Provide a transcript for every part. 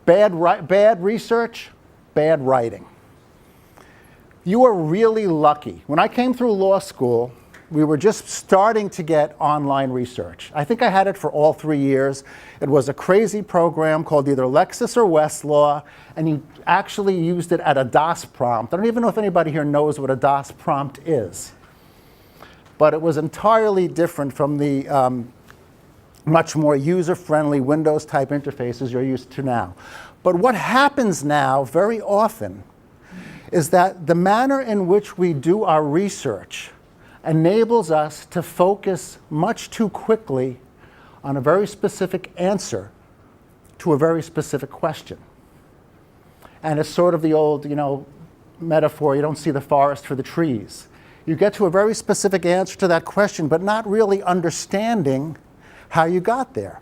Bad research, bad writing. You are really lucky. When I came through law school, we were just starting to get online research. I think I had it for all 3 years. It was a crazy program called either Lexis or Westlaw, and you actually used it at a DOS prompt. I don't even know if anybody here knows what a DOS prompt is. But it was entirely different from the much more user-friendly Windows-type interfaces you're used to now. But what happens now very often is that the manner in which we do our research enables us to focus much too quickly on a very specific answer to a very specific question. And it's sort of the old, metaphor, you don't see the forest for the trees. You get to a very specific answer to that question, but not really understanding how you got there.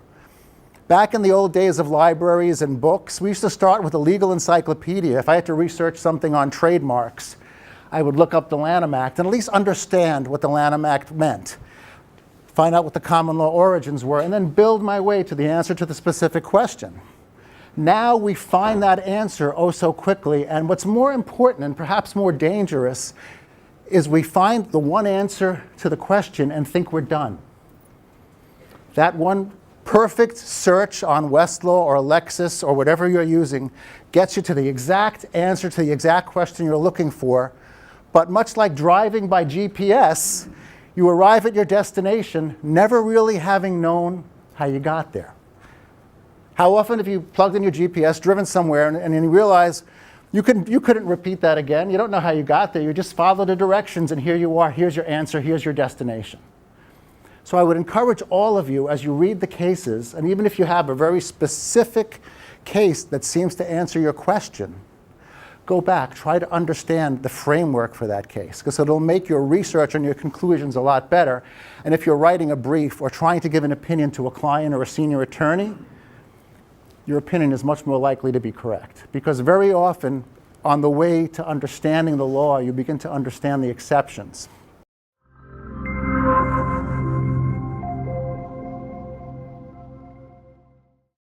Back in the old days of libraries and books, we used to start with a legal encyclopedia. If I had to research something on trademarks, I would look up the Lanham Act and at least understand what the Lanham Act meant, find out what the common law origins were, and then build my way to the answer to the specific question. Now we find that answer oh so quickly, and what's more important and perhaps more dangerous is we find the one answer to the question and think we're done. That one perfect search on Westlaw or Lexis or whatever you're using gets you to the exact answer to the exact question you're looking for. But much like driving by GPS, you arrive at your destination never really having known how you got there. How often have you plugged in your GPS, driven somewhere, and you realize you couldn't repeat that again? You don't know how you got there. You just follow the directions, and here you are. Here's your answer. Here's your destination. So I would encourage all of you, as you read the cases, and even if you have a very specific case that seems to answer your question, go back, try to understand the framework for that case, because it'll make your research and your conclusions a lot better. And if you're writing a brief or trying to give an opinion to a client or a senior attorney, your opinion is much more likely to be correct. Because very often, on the way to understanding the law, you begin to understand the exceptions.